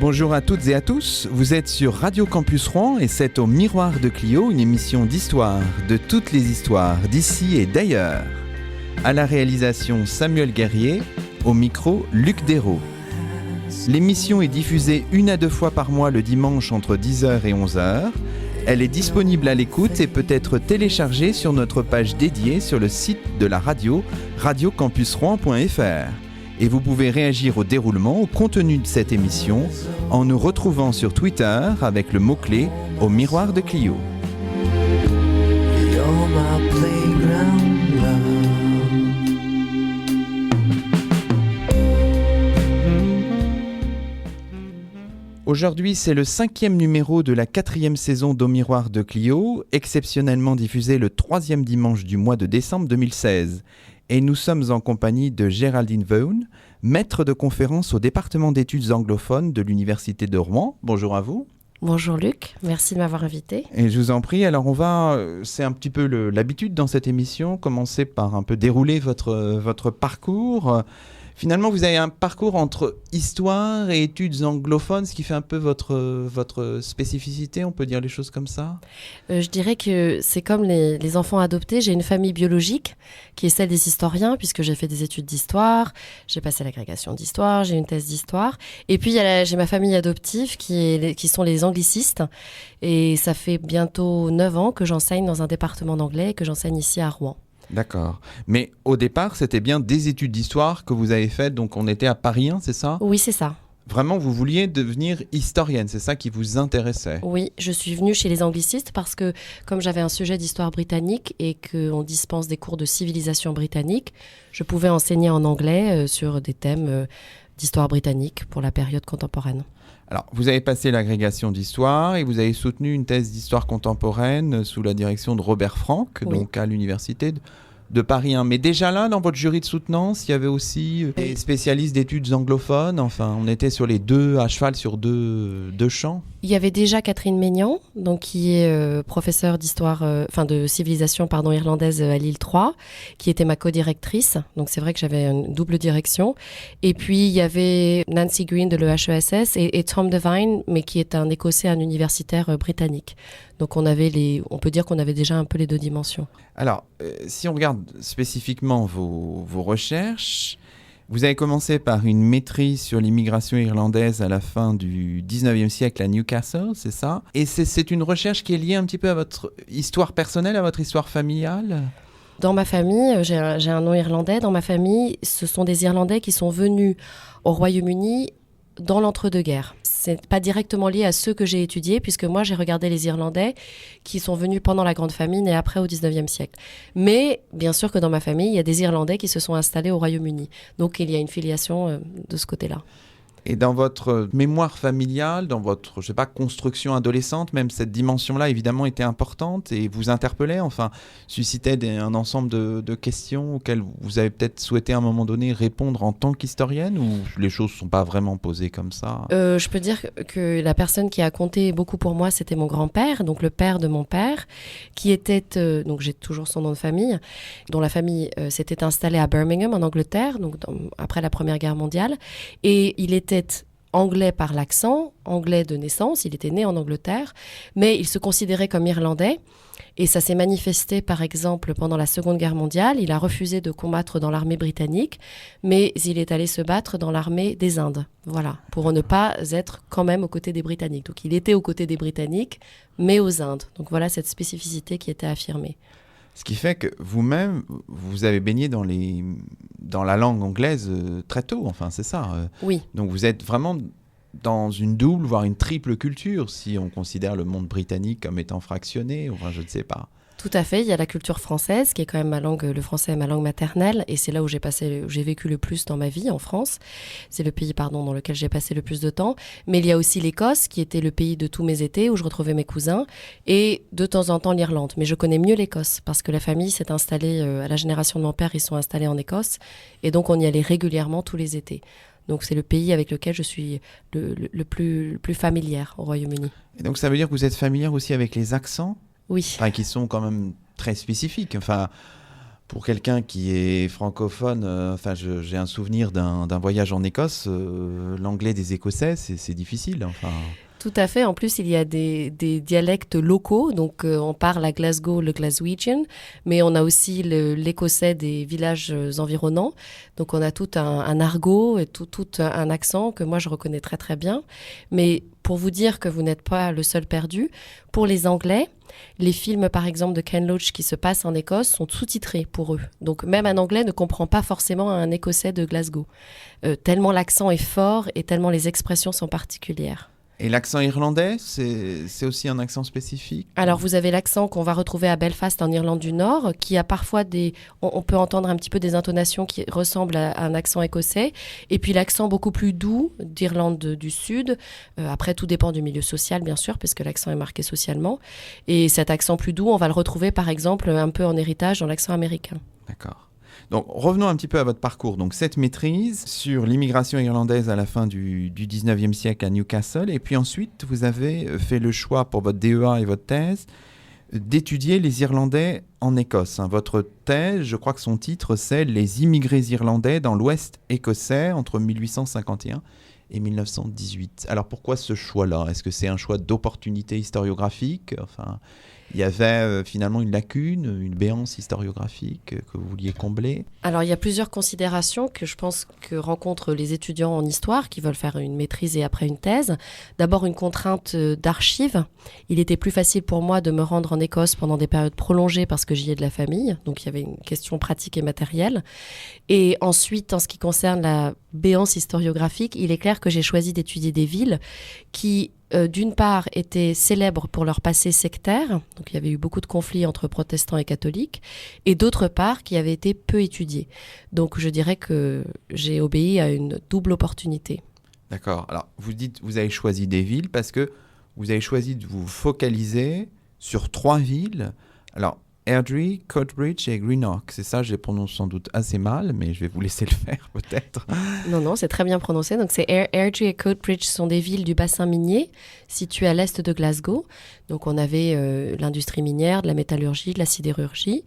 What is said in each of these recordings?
Bonjour à toutes et à tous, vous êtes sur Radio Campus Rouen et c'est au Miroir de Clio, une émission d'histoire, de toutes les histoires d'ici et d'ailleurs. À la réalisation Samuel Guerrier, au micro Luc Dérault. L'émission est diffusée 1 à 2 fois par mois le dimanche entre 10h et 11h. Elle est disponible à l'écoute et peut être téléchargée sur notre page dédiée sur le site de la radio, radiocampusrouen.fr. Et vous pouvez réagir au déroulement, au contenu de cette émission, en nous retrouvant sur Twitter avec le mot-clé « Au Miroir de Clio ». Aujourd'hui, c'est le 5e numéro de la 4e saison d'Au Miroir de Clio, exceptionnellement diffusé le 3e dimanche du mois de décembre 2016. Et nous sommes en compagnie de Géraldine Vaughan, maître de conférence au département d'études anglophones de l'Université de Rouen. Bonjour à vous. Bonjour Luc, merci de m'avoir invité. Et je vous en prie, alors c'est un petit peu l'habitude dans cette émission, commencer par un peu dérouler votre parcours. Finalement, vous avez un parcours entre histoire et études anglophones, ce qui fait un peu votre spécificité, on peut dire les choses comme ça. Je dirais que c'est comme les enfants adoptés. J'ai une famille biologique qui est celle des historiens, puisque j'ai fait des études d'histoire, j'ai passé l'agrégation d'histoire, j'ai une thèse d'histoire. Et puis j'ai ma famille adoptive qui sont les anglicistes. Et ça fait bientôt 9 ans que j'enseigne dans un département d'anglais et que j'enseigne ici à Rouen. D'accord. Mais au départ, c'était bien des études d'histoire que vous avez faites, donc on était à Paris 1, c'est ça ? Oui, c'est ça. Vraiment, vous vouliez devenir historienne, c'est ça qui vous intéressait ? Oui, je suis venue chez les anglicistes parce que comme j'avais un sujet d'histoire britannique et qu'on dispense des cours de civilisation britannique, je pouvais enseigner en anglais sur des thèmes d'histoire britannique pour la période contemporaine. Alors, vous avez passé l'agrégation d'histoire et vous avez soutenu une thèse d'histoire contemporaine sous la direction de Robert Frank, oui. Donc à l'université de Paris 1. Mais déjà là, dans votre jury de soutenance, il y avait aussi des spécialistes d'études anglophones. Enfin, on était sur les deux, à cheval sur deux champs. Il y avait déjà Catherine Maignan, donc qui est professeure d'histoire, de civilisation irlandaise à Lille 3, qui était ma co-directrice. Donc c'est vrai que j'avais une double direction. Et puis il y avait Nancy Green de l'EHESS et Tom Devine, mais qui est un Écossais, un universitaire britannique. Donc on peut dire qu'on avait déjà un peu les deux dimensions. Alors, si on regarde spécifiquement vos recherches, vous avez commencé par une maîtrise sur l'immigration irlandaise à la fin du 19e siècle à Newcastle, c'est ça ? Et c'est une recherche qui est liée un petit peu à votre histoire personnelle, à votre histoire familiale ? Dans ma famille, j'ai un nom irlandais. Dans ma famille, ce sont des Irlandais qui sont venus au Royaume-Uni dans l'entre-deux-guerres. C'est pas directement lié à ceux que j'ai étudiés, puisque moi, j'ai regardé les Irlandais qui sont venus pendant la Grande Famine et après au 19e siècle. Mais bien sûr que dans ma famille, il y a des Irlandais qui se sont installés au Royaume-Uni. Donc, il y a une filiation de ce côté-là. Et dans votre mémoire familiale, dans votre, construction adolescente, même cette dimension-là, évidemment, était importante et vous interpellait, suscitait un ensemble de questions auxquelles vous avez peut-être souhaité à un moment donné répondre en tant qu'historienne, ou les choses ne sont pas vraiment posées comme ça ? Je peux dire que la personne qui a compté beaucoup pour moi, c'était mon grand-père, donc le père de mon père, qui était, donc j'ai toujours son nom de famille, dont la famille s'était installée à Birmingham, en Angleterre, donc après la Première Guerre mondiale, et il était anglais par l'accent, anglais de naissance, il était né en Angleterre, mais il se considérait comme irlandais. Et ça s'est manifesté, par exemple, pendant la Seconde Guerre mondiale. Il a refusé de combattre dans l'armée britannique, mais il est allé se battre dans l'armée des Indes. Voilà, pour ne pas être quand même aux côtés des Britanniques. Donc il était aux côtés des Britanniques, mais aux Indes. Donc voilà cette spécificité qui était affirmée. Ce qui fait que vous-même, vous avez baigné dans la langue anglaise très tôt, c'est ça. Oui. Donc vous êtes vraiment dans une double, voire une triple culture, si on considère le monde britannique comme étant fractionné, je ne sais pas. Tout à fait, il y a la culture française qui est quand même ma langue, le français est ma langue maternelle et c'est là où j'ai vécu le plus dans ma vie en France. C'est le pays dans lequel j'ai passé le plus de temps. Mais il y a aussi l'Écosse qui était le pays de tous mes étés où je retrouvais mes cousins et de temps en temps l'Irlande. Mais je connais mieux l'Écosse parce que la famille s'est installée, à la génération de mon père, ils sont installés en Écosse et donc on y allait régulièrement tous les étés. Donc c'est le pays avec lequel je suis le plus familière au Royaume-Uni. Et donc ça veut dire que vous êtes familière aussi avec les accents ? Oui. Qui sont quand même très spécifiques. Pour quelqu'un qui est francophone, j'ai un souvenir d'un voyage en Écosse. L'anglais des Écossais, c'est difficile. Enfin. Tout à fait. En plus, il y a des dialectes locaux. Donc, on parle à Glasgow le Glaswegian, mais on a aussi l'écossais des villages environnants. Donc, on a tout un argot et tout un accent que moi, je reconnais très, très bien. Mais pour vous dire que vous n'êtes pas le seul perdu, pour les Anglais, les films, par exemple, de Ken Loach qui se passent en Écosse sont sous-titrés pour eux. Donc, même un Anglais ne comprend pas forcément un Écossais de Glasgow. Tellement l'accent est fort et tellement les expressions sont particulières. Et l'accent irlandais, c'est aussi un accent spécifique? Alors, vous avez l'accent qu'on va retrouver à Belfast, en Irlande du Nord, qui a parfois on peut entendre un petit peu des intonations qui ressemblent à un accent écossais. Et puis, l'accent beaucoup plus doux d'Irlande du Sud. Après, tout dépend du milieu social, bien sûr, puisque l'accent est marqué socialement. Et cet accent plus doux, on va le retrouver, par exemple, un peu en héritage dans l'accent américain. D'accord. Donc, revenons un petit peu à votre parcours. Donc, cette maîtrise sur l'immigration irlandaise à la fin du 19e siècle à Newcastle. Et puis ensuite, vous avez fait le choix pour votre DEA et votre thèse d'étudier les Irlandais en Écosse. Votre thèse, je crois que son titre, c'est « Les immigrés irlandais dans l'Ouest écossais entre 1851 et 1918 ». Alors, pourquoi ce choix-là? Est-ce que c'est un choix d'opportunité historiographique? Enfin, il y avait finalement une lacune, une béance historiographique que vous vouliez combler? Alors, il y a plusieurs considérations que je pense que rencontrent les étudiants en histoire qui veulent faire une maîtrise et après une thèse. D'abord, une contrainte d'archives. Il était plus facile pour moi de me rendre en Écosse pendant des périodes prolongées parce que j'y ai de la famille. Donc, il y avait une question pratique et matérielle. Et ensuite, en ce qui concerne la béance historiographique, il est clair que j'ai choisi d'étudier des villes qui d'une part, étaient célèbres pour leur passé sectaire, donc il y avait eu beaucoup de conflits entre protestants et catholiques, et d'autre part, qui avaient été peu étudiés. Donc je dirais que j'ai obéi à une double opportunité. D'accord. Alors, vous dites vous avez choisi des villes parce que vous avez choisi de vous focaliser sur 3 villes. Alors, Airdrie, Coatbridge et Greenock. C'est ça, je les prononce sans doute assez mal, mais je vais vous laisser le faire peut-être. Non, c'est très bien prononcé. Donc, c'est Airdrie et Coatbridge sont des villes du bassin minier situées à l'est de Glasgow. Donc, on avait l'industrie minière, de la métallurgie, de la sidérurgie.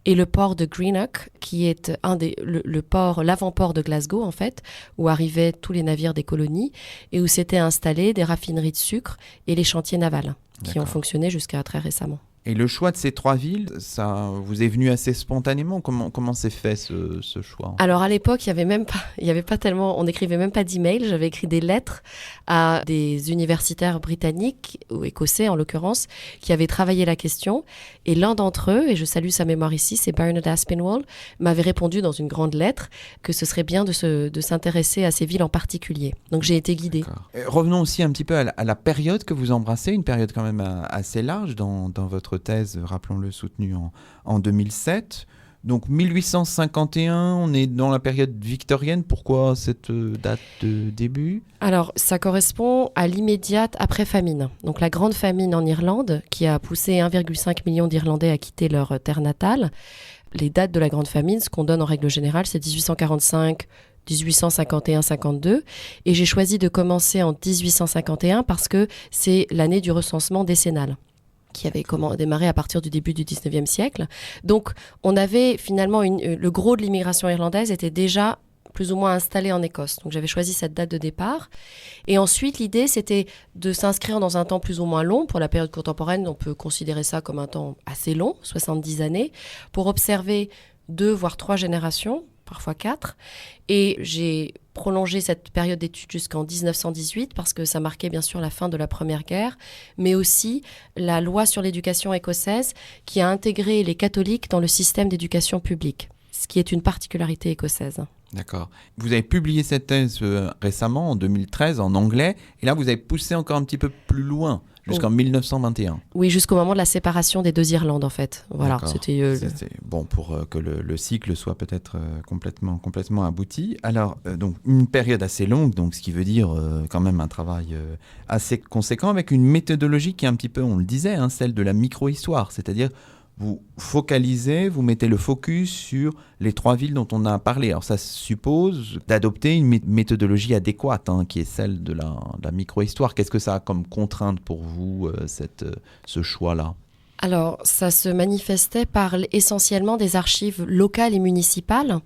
Et le port de Greenock, qui est l'avant-port de Glasgow, en fait, où arrivaient tous les navires des colonies et où s'étaient installées des raffineries de sucre et les chantiers navals qui ont fonctionné jusqu'à très récemment. Et le choix de ces 3 villes, ça vous est venu assez spontanément? Comment s'est fait ce choix? Alors à l'époque, il y avait pas tellement, on n'écrivait même pas d'email. J'avais écrit des lettres à des universitaires britanniques, ou écossais en l'occurrence, qui avaient travaillé la question. Et l'un d'entre eux, et je salue sa mémoire ici, c'est Bernard Aspinwall, m'avait répondu dans une grande lettre que ce serait bien de s'intéresser à ces villes en particulier. Donc j'ai été guidée. Revenons aussi un petit peu à la période que vous embrassez, une période quand même assez large dans votre thèse, rappelons-le, soutenue en 2007. Donc 1851, on est dans la période victorienne. Pourquoi cette date de début? Alors, ça correspond à l'immédiate après-famine. Donc la grande famine en Irlande, qui a poussé 1,5 million d'Irlandais à quitter leur terre natale. Les dates de la grande famine, ce qu'on donne en règle générale, c'est 1845, 1851-52, et j'ai choisi de commencer en 1851 parce que c'est l'année du recensement décennal qui avait démarré à partir du début du 19e siècle. Donc, on avait finalement le gros de l'immigration irlandaise était déjà plus ou moins installé en Écosse. Donc, j'avais choisi cette date de départ. Et ensuite, l'idée, c'était de s'inscrire dans un temps plus ou moins long. Pour la période contemporaine, on peut considérer ça comme un temps assez long, 70 années, pour observer 2 voire 3 générations, parfois 4. Et j'ai prolongé cette période d'études jusqu'en 1918 parce que ça marquait bien sûr la fin de la Première Guerre, mais aussi la loi sur l'éducation écossaise qui a intégré les catholiques dans le système d'éducation publique, ce qui est une particularité écossaise. D'accord. Vous avez publié cette thèse récemment, en 2013, en anglais, et là vous avez poussé encore un petit peu plus loin, jusqu'en 1921. Oui, jusqu'au moment de la séparation des 2 Irlandes, en fait. Voilà, c'était bon pour que le cycle soit peut-être complètement abouti. Alors, donc une période assez longue, donc ce qui veut dire quand même un travail assez conséquent, avec une méthodologie qui est un petit peu, on le disait, celle de la micro-histoire, c'est-à-dire vous focalisez, vous mettez le focus sur les 3 villes dont on a parlé. Alors ça suppose d'adopter une méthodologie adéquate, qui est celle de la micro-histoire. Qu'est-ce que ça a comme contrainte pour vous, ce choix-là ? Alors, ça se manifestait par essentiellement des archives locales et municipales.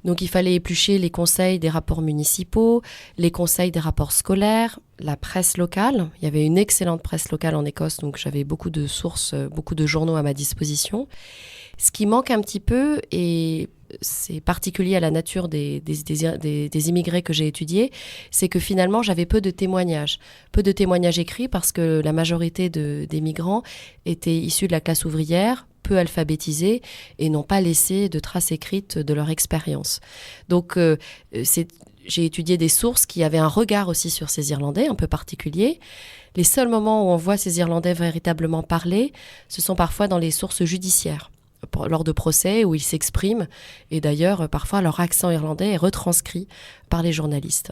Donc, il fallait éplucher les conseils des rapports municipaux, les conseils des rapports scolaires, la presse locale. Il y avait une excellente presse locale en Écosse, donc j'avais beaucoup de sources, beaucoup de journaux à ma disposition. Ce qui manque un petit peu, et c'est particulier à la nature des immigrés que j'ai étudiés, c'est que finalement, j'avais peu de témoignages. Peu de témoignages écrits parce que la majorité des migrants étaient issus de la classe ouvrière, peu alphabétisés et n'ont pas laissé de traces écrites de leur expérience. Donc, j'ai étudié des sources qui avaient un regard aussi sur ces Irlandais, un peu particulier. Les seuls moments où on voit ces Irlandais véritablement parler, ce sont parfois dans les sources judiciaires, lors de procès où ils s'expriment. Et d'ailleurs, parfois, leur accent irlandais est retranscrit par les journalistes.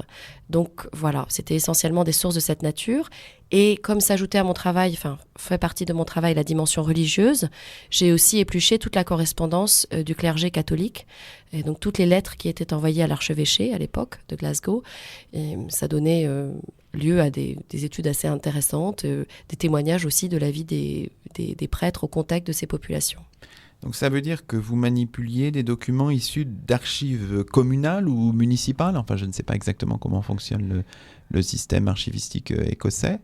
Donc voilà, c'était essentiellement des sources de cette nature. Et comme s'ajoutait à mon travail, fait partie de mon travail la dimension religieuse, j'ai aussi épluché toute la correspondance du clergé catholique, et donc toutes les lettres qui étaient envoyées à l'archevêché à l'époque de Glasgow. Et ça donnait lieu à des études assez intéressantes, des témoignages aussi de la vie des prêtres au contact de ces populations. Donc ça veut dire que vous manipuliez des documents issus d'archives communales ou municipales? Enfin, je ne sais pas exactement comment fonctionne le système archivistique écossais.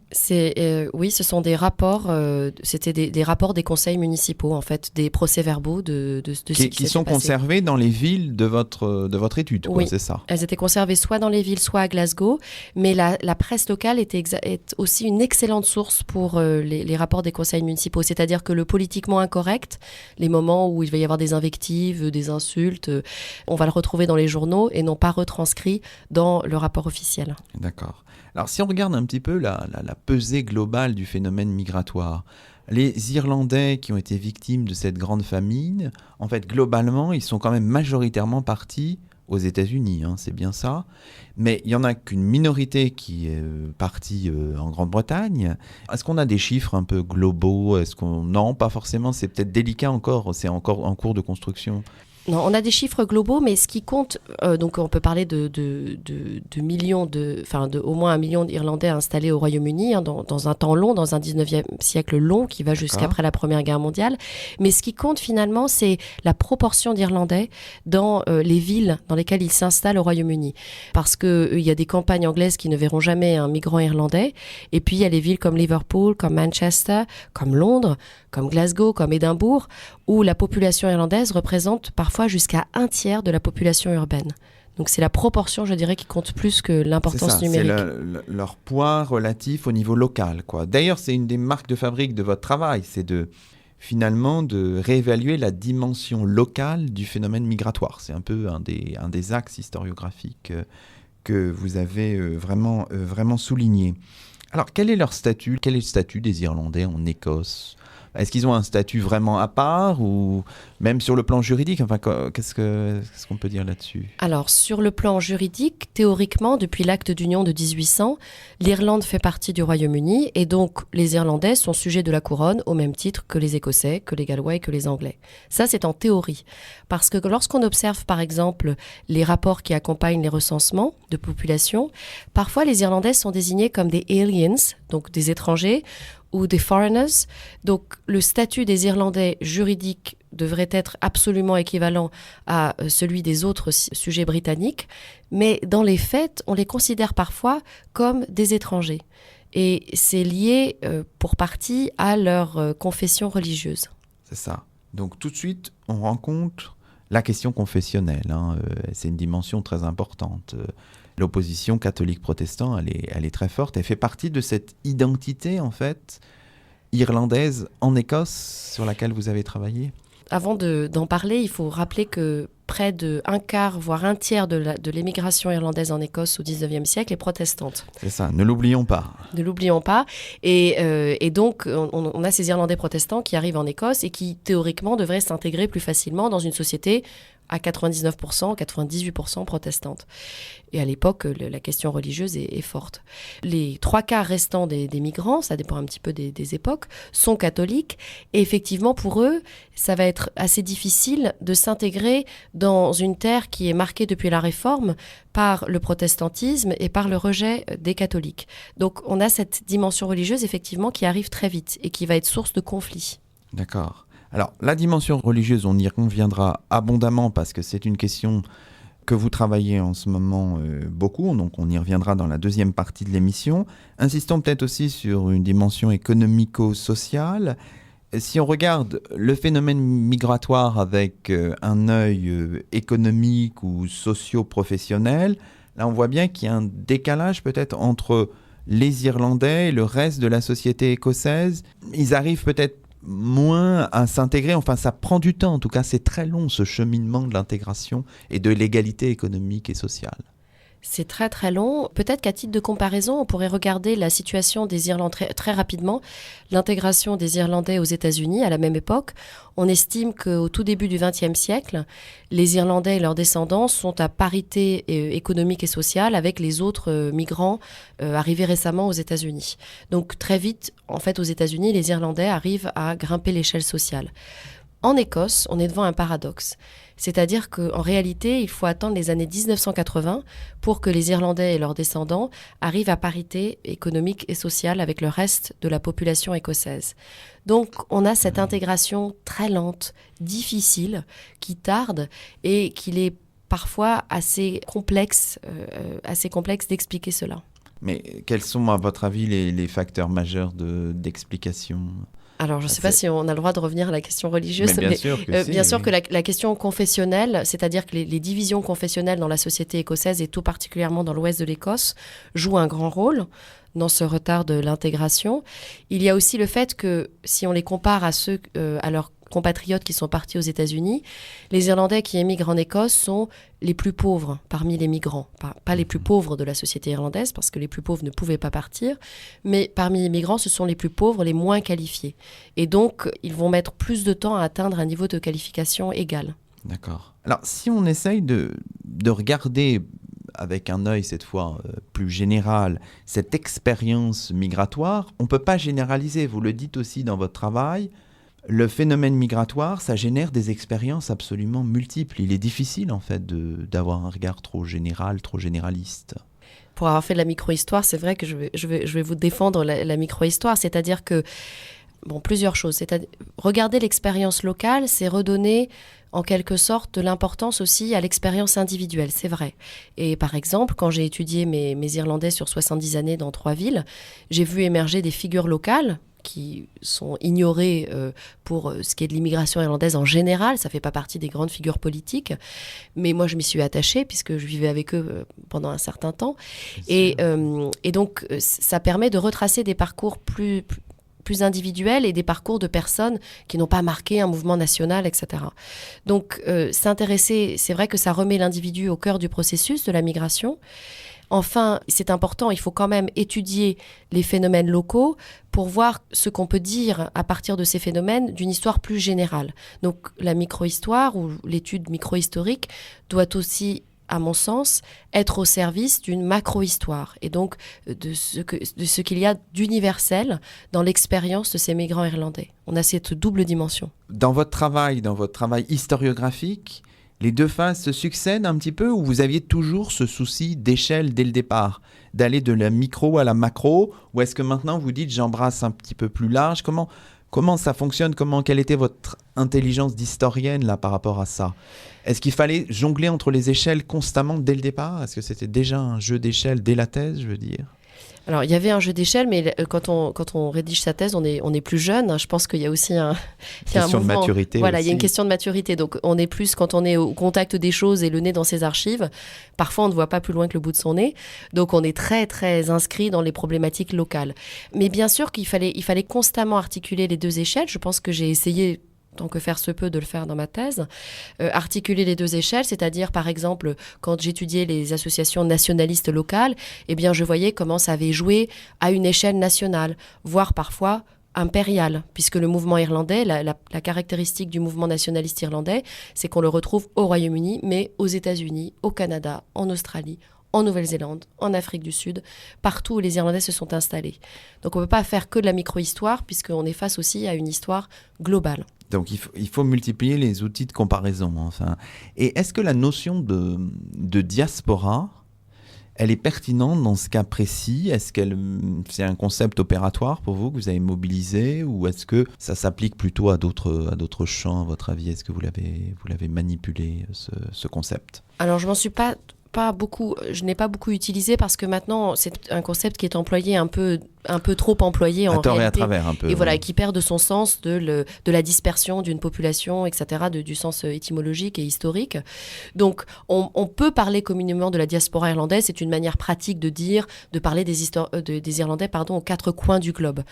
Oui, ce sont des rapports, c'était des rapports des conseils municipaux, en fait, des procès-verbaux de ce qui sont conservés dans les villes de votre étude, quoi, oui, c'est ça? Elles étaient conservées soit dans les villes, soit à Glasgow, mais la presse locale est aussi une excellente source pour les rapports des conseils municipaux, c'est-à-dire que le politiquement incorrect, les moments où il va y avoir des invectives, des insultes, on va le retrouver dans les journaux et non pas retranscrit dans le rapport officiel. D'accord. Alors, si on regarde un petit peu la pesée globale du phénomène migratoire, les Irlandais qui ont été victimes de cette grande famine, en fait, globalement, ils sont quand même majoritairement partis aux États-Unis, c'est bien ça. Mais il n'y en a qu'une minorité qui est partie en Grande-Bretagne. Est-ce qu'on a des chiffres un peu globaux? Non, pas forcément, c'est peut-être délicat encore, c'est encore en cours de construction. Non, on a des chiffres globaux, mais ce qui compte, donc on peut parler de millions, au moins 1 million d'Irlandais installés au Royaume-Uni, dans un temps long, dans un 19e siècle long qui va jusqu'après la Première Guerre mondiale. Mais ce qui compte finalement, c'est la proportion d'Irlandais dans les villes dans lesquelles ils s'installent au Royaume-Uni. Parce qu'il y a des campagnes anglaises qui ne verront jamais un migrant irlandais. Et puis il y a les villes comme Liverpool, comme Manchester, comme Londres, comme Glasgow, comme Édimbourg, où la population irlandaise représente parfois jusqu'à 1/3 de la population urbaine. Donc c'est la proportion, je dirais, qui compte plus que l'importance numérique. C'est leur poids relatif au niveau local, quoi. D'ailleurs, c'est une des marques de fabrique de votre travail, c'est finalement de réévaluer la dimension locale du phénomène migratoire. C'est un peu un des axes historiographiques que vous avez vraiment souligné. Alors, quel est leur statut? Quel est le statut des Irlandais en Écosse? Est-ce qu'ils ont un statut vraiment à part ou même sur le plan juridique? Enfin, qu'est-ce qu'on peut dire là-dessus? Alors, sur le plan juridique, théoriquement, depuis l'acte d'union de 1800, l'Irlande fait partie du Royaume-Uni et donc les Irlandais sont sujets de la couronne au même titre que les Écossais, que les Gallois et que les Anglais. Ça, c'est en théorie. Parce que lorsqu'on observe, par exemple, les rapports qui accompagnent les recensements de population, parfois les Irlandais sont désignés comme des aliens, donc des étrangers, ou des foreigners. Donc le statut des Irlandais juridiques devrait être absolument équivalent à celui des autres sujets britanniques, mais dans les faits, on les considère parfois comme des étrangers. Et c'est lié pour partie à leur confession religieuse. C'est ça. Donc tout de suite, on rencontre la question confessionnelle. C'est une dimension très importante. L'opposition catholique-protestant, elle est très forte. Elle fait partie de cette identité, en fait, irlandaise en Écosse, sur laquelle vous avez travaillé. Avant d'en parler, il faut rappeler que près de 1/4, voire 1/3 de l'émigration irlandaise en Écosse au XIXe siècle est protestante. C'est ça, ne l'oublions pas. Ne l'oublions pas. Et donc, on a ces Irlandais protestants qui arrivent en Écosse et qui, théoriquement, devraient s'intégrer plus facilement dans une société à 99%, 98% protestante. Et à l'époque, la question religieuse est forte. Les 3/4 restants des migrants, ça dépend un petit peu des époques, sont catholiques. Et effectivement, pour eux, ça va être assez difficile de s'intégrer dans une terre qui est marquée depuis la Réforme par le protestantisme et par le rejet des catholiques. Donc, on a cette dimension religieuse, effectivement, qui arrive très vite et qui va être source de conflits. D'accord. Alors, la dimension religieuse, on y reviendra abondamment parce que c'est une question que vous travaillez en ce moment beaucoup, donc on y reviendra dans la deuxième partie de l'émission. Insistons peut-être aussi sur une dimension économico-sociale. Si on regarde le phénomène migratoire avec un œil économique ou socio-professionnel, là on voit bien qu'il y a un décalage peut-être entre les Irlandais et le reste de la société écossaise. Ils arrivent peut-être moins à s'intégrer, enfin ça prend du temps, en tout cas c'est très long ce cheminement de l'intégration et de l'égalité économique et sociale. C'est très très long. Peut-être qu'à titre de comparaison, on pourrait regarder la situation des Irlandais très rapidement. L'intégration des Irlandais aux États-Unis à la même époque. On estime qu'au tout début du XXe siècle, les Irlandais et leurs descendants sont à parité économique et sociale avec les autres migrants arrivés récemment aux États-Unis. Donc très vite, en fait, aux États-Unis, les Irlandais arrivent à grimper l'échelle sociale. En Écosse, on est devant un paradoxe. C'est-à-dire qu'en réalité, il faut attendre les années 1980 pour que les Irlandais et leurs descendants arrivent à parité économique et sociale avec le reste de la population écossaise. Donc, on a cette intégration très lente, difficile, qui tarde et qu'il est parfois assez complexe d'expliquer cela. Mais quels sont, à votre avis, les facteurs majeurs d'explication ? Alors, je ne sais pas si on a le droit de revenir à la question religieuse, mais bien sûr que, bien sûr que la question confessionnelle, c'est-à-dire que les divisions confessionnelles dans la société écossaise et tout particulièrement dans l'ouest de l'Écosse, jouent un grand rôle dans ce retard de l'intégration. Il y a aussi le fait que, si on les compare à leurs compatriotes qui sont partis aux États-Unis, les Irlandais qui émigrent en Écosse sont les plus pauvres parmi les migrants. Pas les plus pauvres de la société irlandaise, parce que les plus pauvres ne pouvaient pas partir, mais parmi les migrants, ce sont les plus pauvres, les moins qualifiés. Et donc, ils vont mettre plus de temps à atteindre un niveau de qualification égal. D'accord. Alors, si on essaye de regarder avec un œil cette fois plus général, cette expérience migratoire, on ne peut pas généraliser, vous le dites aussi dans votre travail. Le phénomène migratoire, ça génère des expériences absolument multiples. Il est difficile, en fait, d'avoir un regard trop général, trop généraliste. Pour avoir fait de la micro-histoire, c'est vrai que je vais vous défendre la micro-histoire. C'est-à-dire que, plusieurs choses. Regarder l'expérience locale, c'est redonner, en quelque sorte, de l'importance aussi à l'expérience individuelle, c'est vrai. Et par exemple, quand j'ai étudié mes Irlandais sur 70 années dans 3 villes, j'ai vu émerger des figures locales qui sont ignorés pour ce qui est de l'immigration irlandaise en général. Ça ne fait pas partie des grandes figures politiques. Mais moi, je m'y suis attachée puisque je vivais avec eux pendant un certain temps. Et donc, ça permet de retracer des parcours plus individuels et des parcours de personnes qui n'ont pas marqué un mouvement national, etc. Donc, s'intéresser, c'est vrai que ça remet l'individu au cœur du processus de la migration. Enfin, c'est important, il faut quand même étudier les phénomènes locaux pour voir ce qu'on peut dire à partir de ces phénomènes d'une histoire plus générale. Donc la micro-histoire ou l'étude micro-historique doit aussi, à mon sens, être au service d'une macro-histoire et donc de ce qu'il y a d'universel dans l'expérience de ces migrants irlandais. On a cette double dimension. Dans votre travail historiographique, les deux phases se succèdent un petit peu ou vous aviez toujours ce souci d'échelle dès le départ, d'aller de la micro à la macro, ou est-ce que maintenant vous dites j'embrasse un petit peu plus large ? Comment ça fonctionne ? Quelle était votre intelligence d'historienne là par rapport à ça ? Est-ce qu'il fallait jongler entre les échelles constamment dès le départ ? Est-ce que c'était déjà un jeu d'échelle dès la thèse, je veux dire ? Alors, il y avait un jeu d'échelle, mais quand on rédige sa thèse, on est plus jeune. Je pense qu'il y a aussi une question de maturité. Voilà, aussi. Il y a une question de maturité. Donc, on est plus, quand on est au contact des choses et le nez dans ses archives, parfois on ne voit pas plus loin que le bout de son nez. Donc, on est très, très inscrit dans les problématiques locales. Mais bien sûr qu'il fallait constamment articuler les deux échelles. Je pense que j'ai essayé, tant que faire se peut, de le faire dans ma thèse, articuler les deux échelles, c'est-à-dire, par exemple, quand j'étudiais les associations nationalistes locales, je voyais comment ça avait joué à une échelle nationale, voire parfois impériale, puisque le mouvement irlandais, la caractéristique du mouvement nationaliste irlandais, c'est qu'on le retrouve au Royaume-Uni, mais aux États-Unis, au Canada, en Australie, en Nouvelle-Zélande, en Afrique du Sud, partout où les Irlandais se sont installés. Donc on ne peut pas faire que de la micro-histoire, puisqu'on est face aussi à une histoire globale. Donc il faut multiplier les outils de comparaison. Enfin. Et est-ce que la notion de diaspora elle est pertinente dans ce cas précis? Est-ce qu'elle c'est un concept opératoire pour vous que vous avez mobilisé, ou est-ce que ça s'applique plutôt à d'autres champs, à votre avis? Est-ce que vous l'avez manipulé, ce concept? Alors, je m'en suis pas beaucoup, je n'ai pas beaucoup utilisé parce que maintenant, c'est un concept qui est employé un peu trop employé en à tort réalité. Et à travers un peu. Et voilà, qui perd de son sens de la dispersion d'une population, etc., du sens étymologique et historique. Donc, on peut parler communément de la diaspora irlandaise. C'est une manière pratique de parler des Irlandais, aux quatre coins du globe.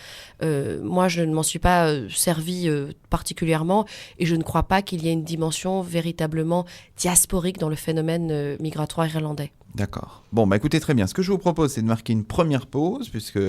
Moi, je ne m'en suis pas servi particulièrement, et je ne crois pas qu'il y ait une dimension véritablement diasporique dans le phénomène migratoire irlandais. D'accord. Bon, écoutez, très bien. Ce que je vous propose, c'est de marquer une première pause, puisque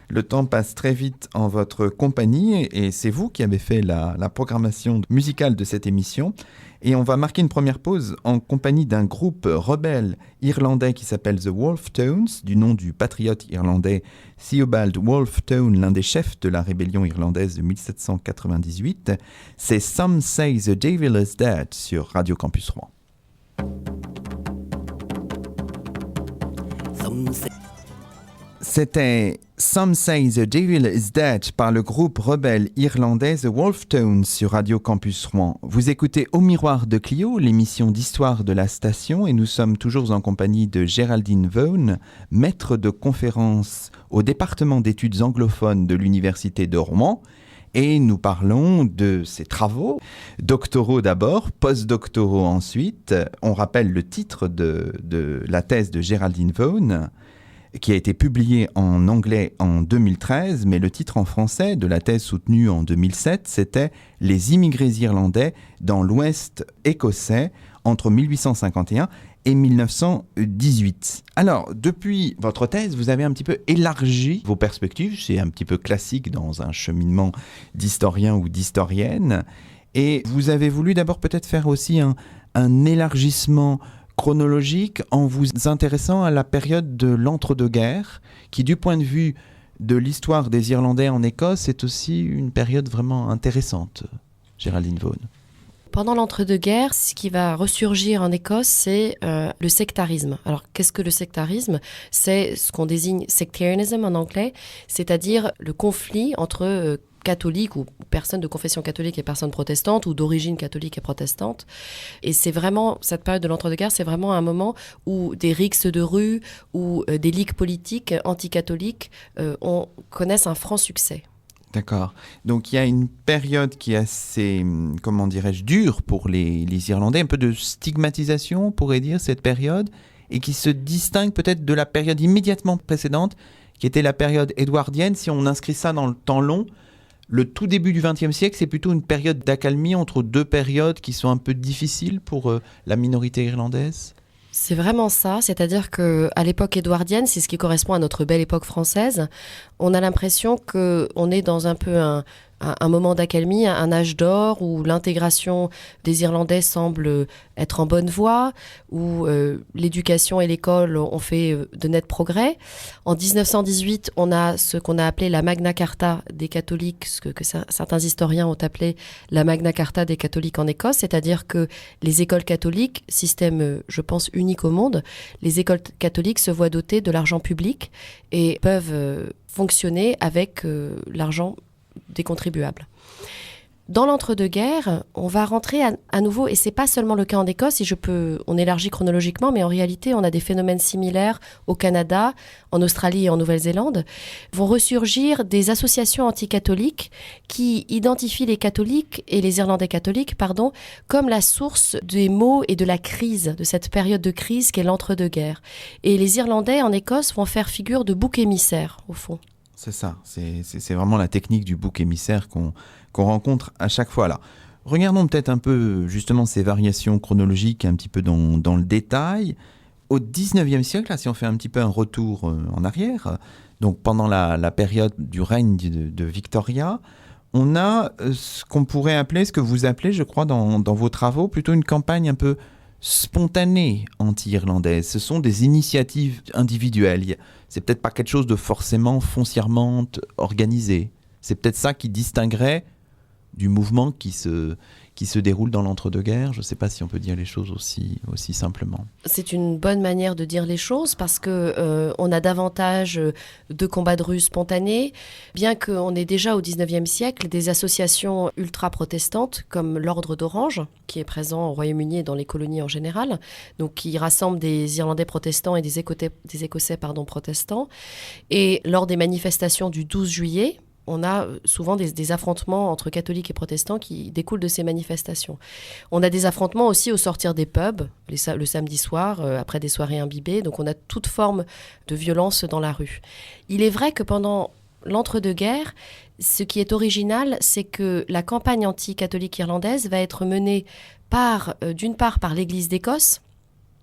le temps passe très vite en votre compagnie, et c'est vous qui avez fait la programmation musicale de cette émission. Et on va marquer une première pause en compagnie d'un groupe rebelle irlandais qui s'appelle The Wolfe Tones, du nom du patriote irlandais Theobald Wolfe Tone, l'un des chefs de la rébellion irlandaise de 1798. C'est Some Say the Devil is Dead sur Radio Campus Rouen. C'était Some Say the Devil is Dead par le groupe rebelle irlandais The Wolfe Tones sur Radio Campus Rouen. Vous écoutez Au Miroir de Clio, l'émission d'histoire de la station, et nous sommes toujours en compagnie de Géraldine Vaughan, maître de conférence au département d'études anglophones de l'Université de Rouen. Et nous parlons de ses travaux, doctoraux d'abord, post-doctoraux ensuite. On rappelle le titre de la thèse de Géraldine Vaughan, qui a été publiée en anglais en 2013, mais le titre en français de la thèse soutenue en 2007, c'était « Les immigrés irlandais dans l'Ouest écossais entre 1851 et 1918 ». Alors, depuis votre thèse, vous avez un petit peu élargi vos perspectives. C'est un petit peu classique dans un cheminement d'historien ou d'historienne. Et vous avez voulu d'abord peut-être faire aussi un élargissement chronologique en vous intéressant à la période de l'entre-deux-guerres, qui du point de vue de l'histoire des Irlandais en Écosse est aussi une période vraiment intéressante. Géraldine Vaughan. Pendant l'entre-deux-guerres, ce qui va ressurgir en Écosse, c'est le sectarisme. Alors, qu'est-ce que le sectarisme ? C'est ce qu'on désigne sectarianism en anglais, c'est-à-dire le conflit entre catholiques ou personnes de confession catholique et personnes protestantes, ou d'origine catholique et protestante. Et c'est vraiment, cette période de l'entre-deux-guerres, c'est vraiment un moment où des rixes de rue ou des ligues politiques anticatholiques connaissent un franc succès. D'accord. Donc il y a une période qui est assez, comment dirais-je, dure pour les Irlandais, un peu de stigmatisation, on pourrait dire, cette période, et qui se distingue peut-être de la période immédiatement précédente, qui était la période édouardienne. Si on inscrit ça dans le temps long, le tout début du XXe siècle, c'est plutôt une période d'accalmie entre deux périodes qui sont un peu difficiles pour la minorité irlandaise. C'est vraiment ça, c'est-à-dire qu'à l'époque édouardienne, c'est ce qui correspond à notre belle époque française, on a l'impression qu'on est dans un peu un moment d'accalmie, un âge d'or où l'intégration des Irlandais semble être en bonne voie, où l'éducation et l'école ont fait de nets progrès. En 1918, on a ce qu'on a appelé la Magna Carta des catholiques, ce que certains historiens ont appelé la Magna Carta des catholiques en Écosse, c'est-à-dire que les écoles catholiques, système, je pense, unique au monde, les écoles catholiques se voient dotées de l'argent public et peuvent fonctionner avec l'argent des contribuables. Dans l'entre-deux-guerres, on va rentrer à nouveau, et c'est pas seulement le cas en Écosse, on élargit chronologiquement, mais en réalité, on a des phénomènes similaires au Canada, en Australie et en Nouvelle-Zélande, vont ressurgir des associations anticatholiques qui identifient les catholiques et les Irlandais catholiques, comme la source des maux et de la crise, de cette période de crise qu'est l'entre-deux-guerres. Et les Irlandais en Écosse vont faire figure de bouc émissaire, au fond. C'est ça, c'est vraiment la technique du bouc émissaire qu'on rencontre à chaque fois là. Regardons peut-être un peu justement ces variations chronologiques un petit peu dans le détail. Au 19e siècle, là, si on fait un petit peu un retour en arrière, donc pendant la période du règne de Victoria, on a ce qu'on pourrait appeler, ce que vous appelez, je crois, dans vos travaux, plutôt une campagne un peu spontanée anti-irlandaise. Ce sont des initiatives individuelles. C'est peut-être pas quelque chose de forcément foncièrement organisé. C'est peut-être ça qui distinguerait du mouvement qui se qui se déroule dans l'entre-deux-guerres. Je ne sais pas si on peut dire les choses aussi simplement. C'est une bonne manière de dire les choses parce que on a davantage de combats de rue spontanés, bien qu'on ait déjà au XIXe siècle des associations ultra-protestantes comme l'Ordre d'Orange, qui est présent au Royaume-Uni et dans les colonies en général, donc qui rassemble des Irlandais protestants et des Écossais protestants. Et lors des manifestations du 12 juillet, on a souvent des affrontements entre catholiques et protestants qui découlent de ces manifestations. On a des affrontements aussi au sortir des pubs, le samedi soir, après des soirées imbibées. Donc on a toute forme de violence dans la rue. Il est vrai que pendant l'entre-deux-guerres, ce qui est original, c'est que la campagne anti-catholique irlandaise va être menée d'une part par l'Église d'Écosse,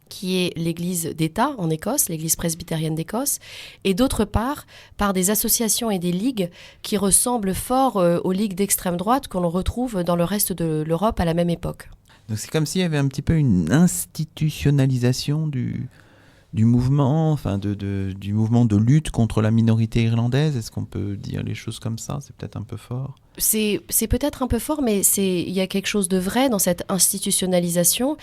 qui est l'église d'État en Écosse, l'église presbytérienne d'Écosse, et d'autre part par des associations et des ligues qui ressemblent fort aux ligues d'extrême droite qu'on retrouve dans le reste de l'Europe à la même époque. Donc c'est comme s'il y avait un petit peu une institutionnalisation du mouvement, du mouvement de lutte contre la minorité irlandaise. Est-ce qu'on peut dire les choses comme ça ? C'est peut-être un peu fort. C'est peut-être un peu fort, mais il y a quelque chose de vrai dans cette institutionnalisation.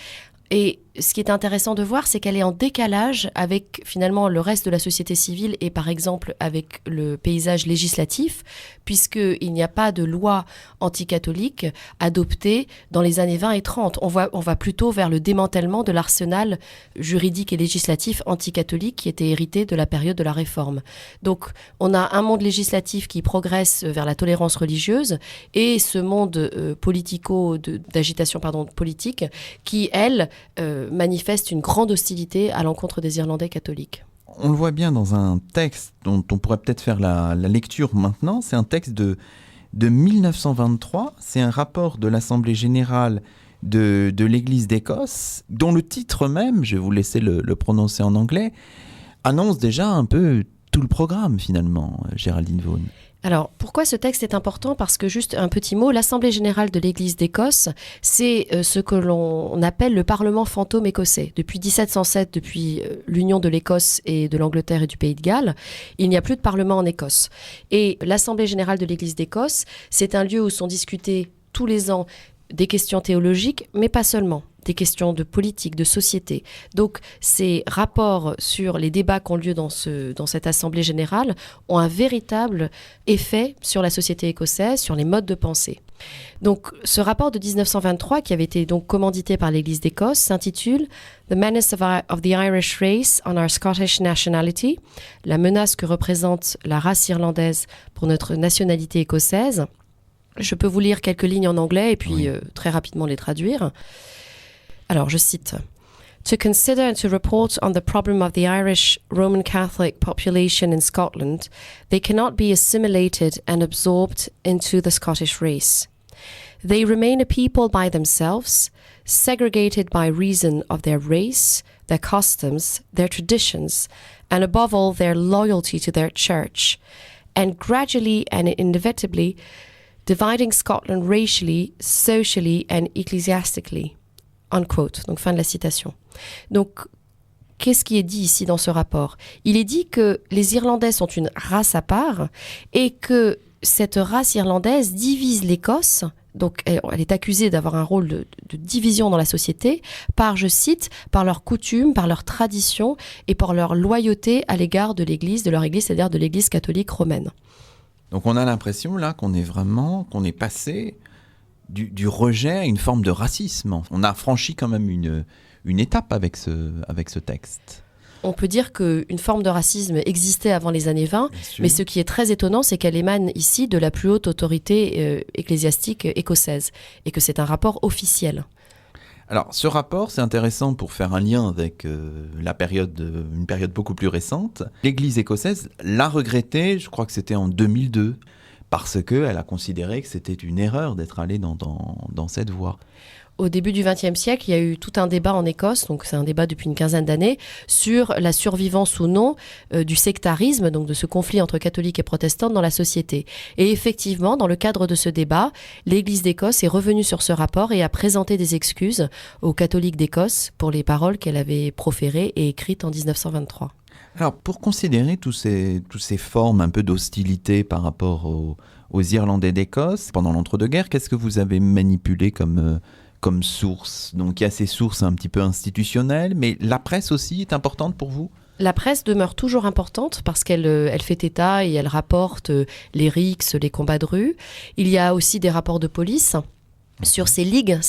Et ce qui est intéressant de voir, c'est qu'elle est en décalage avec finalement le reste de la société civile et par exemple avec le paysage législatif, puisqu'il n'y a pas de loi anticatholique adoptée dans les années 20 et 30. On va plutôt vers le démantèlement de l'arsenal juridique et législatif anticatholique qui était hérité de la période de la Réforme. Donc on a un monde législatif qui progresse vers la tolérance religieuse et ce monde d'agitation politique qui, elle, manifeste une grande hostilité à l'encontre des Irlandais catholiques. On le voit bien dans un texte dont on pourrait peut-être faire la lecture maintenant. C'est un texte de 1923. C'est un rapport de l'Assemblée générale de l'Église d'Écosse, dont le titre même, je vais vous laisser le prononcer en anglais, annonce déjà un peu tout le programme finalement, Géraldine Vaughan. Alors, pourquoi ce texte est important ? Parce que, juste un petit mot, l'Assemblée générale de l'Église d'Écosse, c'est ce que l'on appelle le Parlement fantôme écossais. Depuis 1707, depuis l'union de l'Écosse et de l'Angleterre et du Pays de Galles, il n'y a plus de Parlement en Écosse. Et l'Assemblée générale de l'Église d'Écosse, c'est un lieu où sont discutées tous les ans des questions théologiques, mais pas seulement. Des questions de politique, de société. Donc, ces rapports sur les débats qui ont lieu dans cette Assemblée générale ont un véritable effet sur la société écossaise, sur les modes de pensée. Donc, ce rapport de 1923, qui avait été donc commandité par l'Église d'Écosse, s'intitule « The Menace of the Irish Race on our Scottish Nationality », la menace que représente la race irlandaise pour notre nationalité écossaise. Je peux vous lire quelques lignes en anglais et puis très rapidement les traduire. Alors, je cite. To consider and to report on the problem of the Irish Roman Catholic population in Scotland, they cannot be assimilated and absorbed into the Scottish race. They remain a people by themselves, segregated by reason of their race, their customs, their traditions, and above all their loyalty to their church, and gradually and inevitably dividing Scotland racially, socially, and ecclesiastically. Unquote. Donc, fin de la citation. Donc, qu'est-ce qui est dit ici dans ce rapport ? Il est dit que les Irlandais sont une race à part et que cette race irlandaise divise l'Écosse. Donc, elle est accusée d'avoir un rôle de division dans la société par, je cite, par leurs coutumes, par leurs traditions et par leur loyauté à l'égard de l'Église, de leur Église, c'est-à-dire de l'Église catholique romaine. Donc, on a l'impression là qu'on est passé du rejet à une forme de racisme. On a franchi quand même une étape avec ce texte. On peut dire qu'une forme de racisme existait avant les années 20, mais ce qui est très étonnant, c'est qu'elle émane ici de la plus haute autorité ecclésiastique écossaise, et que c'est un rapport officiel. Alors, ce rapport, c'est intéressant pour faire un lien avec une période beaucoup plus récente. L'Église écossaise l'a regretté, je crois que c'était en 2002, parce qu'elle a considéré que c'était une erreur d'être allée dans cette voie. Au début du XXe siècle, il y a eu tout un débat en Écosse, donc c'est un débat depuis une quinzaine d'années, sur la survivance ou non du sectarisme, donc de ce conflit entre catholiques et protestants dans la société. Et effectivement, dans le cadre de ce débat, l'Église d'Écosse est revenue sur ce rapport et a présenté des excuses aux catholiques d'Écosse pour les paroles qu'elle avait proférées et écrites en 1923. Alors, pour considérer tous ces formes un peu d'hostilité par rapport aux Irlandais d'Écosse pendant l'entre-deux-guerres, qu'est-ce que vous avez manipulé comme source? Donc, il y a ces sources un petit peu institutionnelles, mais la presse aussi est importante pour vous? La presse demeure toujours importante parce qu'elle fait état et elle rapporte les rixes, les combats de rue. Il y a aussi des rapports de police sur ces ligues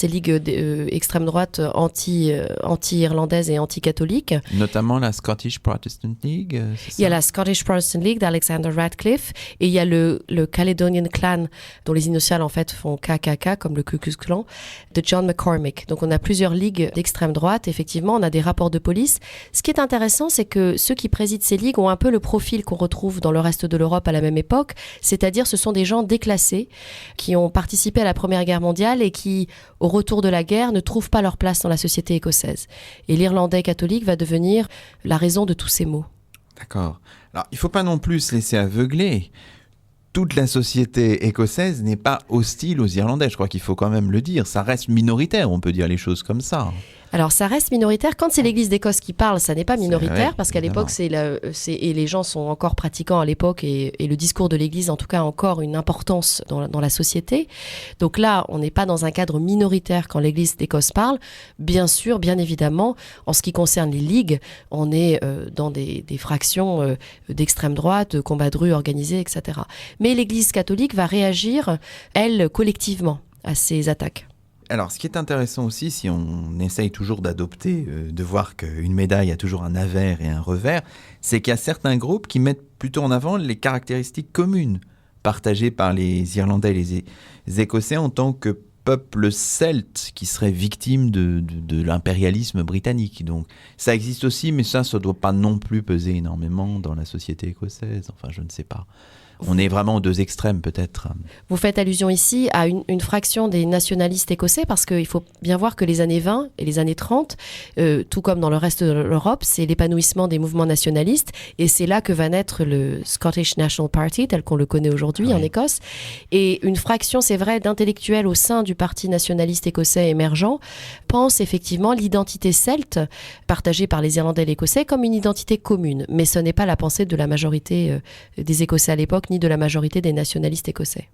extrême droite anti-irlandaises et anti-catholiques. Notamment la Scottish Protestant League, c'est ça? Il y a la Scottish Protestant League d'Alexander Radcliffe et il y a le Caledonian Clan, dont les initiales en fait font KKK, comme le Ku Klux Klan, de John McCormick. Donc on a plusieurs ligues d'extrême droite. Effectivement, on a des rapports de police. Ce qui est intéressant, c'est que ceux qui président ces ligues ont un peu le profil qu'on retrouve dans le reste de l'Europe à la même époque, c'est-à-dire ce sont des gens déclassés qui ont participé à la Première Guerre mondiale et qui, au retour de la guerre, ne trouvent pas leur place dans la société écossaise. Et l'Irlandais catholique va devenir la raison de tous ces maux. D'accord. Alors, il ne faut pas non plus se laisser aveugler. Toute la société écossaise n'est pas hostile aux Irlandais. Je crois qu'il faut quand même le dire. Ça reste minoritaire, on peut dire les choses comme ça. Alors ça reste minoritaire. Quand c'est l'Église d'Écosse qui parle, ça n'est pas minoritaire, parce qu'à évidemment. l'époque, et les gens sont encore pratiquants à l'époque, et le discours de l'Église, en tout cas, a encore une importance dans la société. Donc là, on n'est pas dans un cadre minoritaire quand l'Église d'Écosse parle. Bien sûr, bien évidemment, en ce qui concerne les ligues, on est dans des fractions d'extrême droite, de combats de rue organisés, etc. Mais l'Église catholique va réagir, elle, collectivement, à ces attaques. Alors, ce qui est intéressant aussi, si on essaye toujours d'adopter, de voir qu'une médaille a toujours un avers et un revers, c'est qu'il y a certains groupes qui mettent plutôt en avant les caractéristiques communes partagées par les Irlandais et les Écossais en tant que peuple celte qui serait victime de l'impérialisme britannique. Donc, ça existe aussi, mais ça ne doit pas non plus peser énormément dans la société écossaise. Enfin, je ne sais pas. On est vraiment aux deux extrêmes, peut-être. Vous faites allusion ici à une fraction des nationalistes écossais, parce qu'il faut bien voir que les années 20 et les années 30, tout comme dans le reste de l'Europe, c'est l'épanouissement des mouvements nationalistes, et c'est là que va naître le Scottish National Party, tel qu'on le connaît aujourd'hui en Écosse. Et une fraction, c'est vrai, d'intellectuels au sein du parti nationaliste écossais émergent pense effectivement l'identité celte, partagée par les Irlandais et l'Écossais, comme une identité commune. Mais ce n'est pas la pensée de la majorité des Écossais à l'époque, ni de la majorité des nationalistes écossais.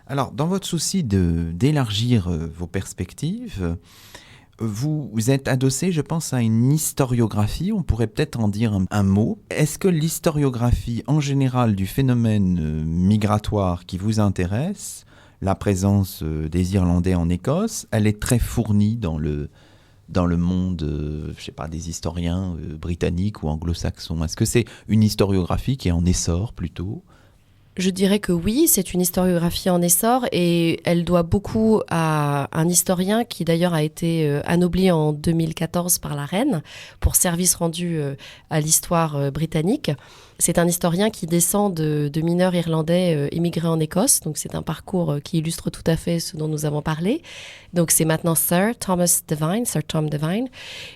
Alors, dans votre souci d'élargir vos perspectives, vous êtes adossé, je pense, à une historiographie. On pourrait peut-être en dire un mot. Est-ce que l'historiographie en général du phénomène migratoire qui vous intéresse, la présence des Irlandais en Écosse, elle est très fournie dans le monde, je sais pas, des historiens britanniques ou anglo-saxons? Est-ce que c'est une historiographie qui est en essor plutôt? Je dirais que oui, c'est une historiographie en essor, et elle doit beaucoup à un historien qui d'ailleurs a été anobli en 2014 par la reine pour service rendu à l'histoire britannique. C'est un historien qui descend de mineurs irlandais immigrés en Écosse, donc c'est un parcours qui illustre tout à fait ce dont nous avons parlé. Donc c'est maintenant Sir Tom Devine.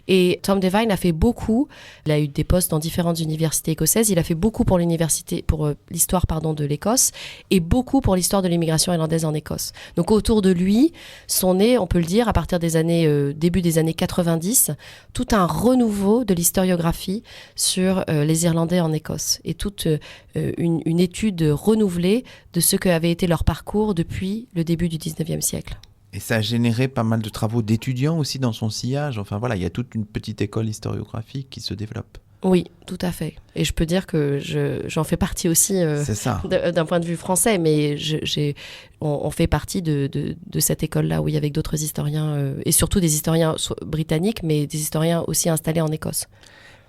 Et Tom Devine a fait beaucoup, il a eu des postes dans différentes universités écossaises, il a fait beaucoup pour l'histoire de l'Écosse, et beaucoup pour l'histoire de l'immigration irlandaise en Écosse. Donc autour de lui sont nés, on peut le dire, à partir des début des années 90, tout un renouveau de l'historiographie sur les Irlandais en Écosse, et toute une étude renouvelée de ce qu'avait été leur parcours depuis le début du 19e siècle. Et ça a généré pas mal de travaux d'étudiants aussi dans son sillage. Enfin voilà, il y a toute une petite école historiographique qui se développe. Oui, tout à fait. Et je peux dire que j'en fais partie aussi c'est ça. D'un point de vue français, mais on fait partie de cette école-là, oui, avec d'autres historiens, et surtout des historiens britanniques, mais des historiens aussi installés en Écosse.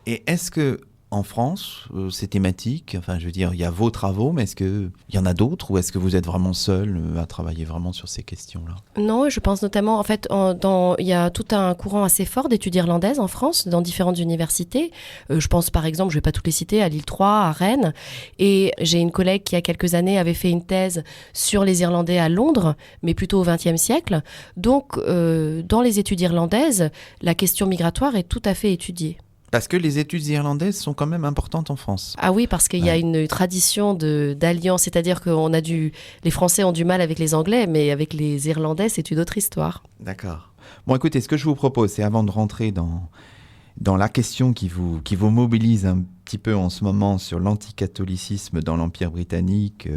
Et est-ce que en France, ces thématiques, enfin je veux dire, il y a vos travaux, mais est-ce qu'il y en a d'autres, ou est-ce que vous êtes vraiment seul à travailler vraiment sur ces questions-là? Non, je pense notamment, en fait, il y a tout un courant assez fort d'études irlandaises en France, dans différentes universités. Je pense par exemple, je ne vais pas toutes les citer, à Lille 3, à Rennes. Et j'ai une collègue qui, il y a quelques années, avait fait une thèse sur les Irlandais à Londres, mais plutôt au XXe siècle. Donc, dans les études irlandaises, la question migratoire est tout à fait étudiée. Parce que les études irlandaises sont quand même importantes en France. Ah oui, parce qu'il y a une tradition d'alliance, c'est-à-dire que les Français ont du mal avec les Anglais, mais avec les Irlandais, c'est une autre histoire. D'accord. Bon, écoutez, ce que je vous propose, c'est avant de rentrer dans la question qui vous mobilise un petit peu en ce moment sur l'anticatholicisme dans l'Empire britannique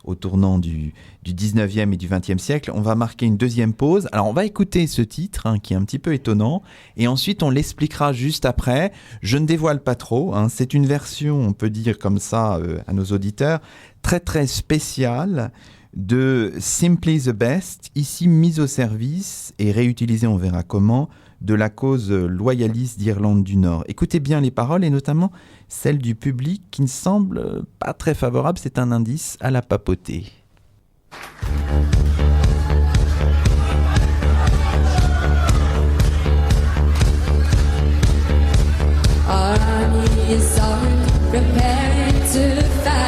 au tournant du 19e et du 20e siècle. On va marquer une deuxième pause. Alors, on va écouter ce titre qui est un petit peu étonnant et ensuite, on l'expliquera juste après. Je ne dévoile pas trop. C'est une version, on peut dire comme ça à nos auditeurs, très très spéciale de Simply the Best, ici mise au service et réutilisée, on verra comment, de la cause loyaliste d'Irlande du Nord. Écoutez bien les paroles et notamment celles du public qui ne semble pas très favorable. C'est un indice à la papauté. Our army is armed, preparing to fight.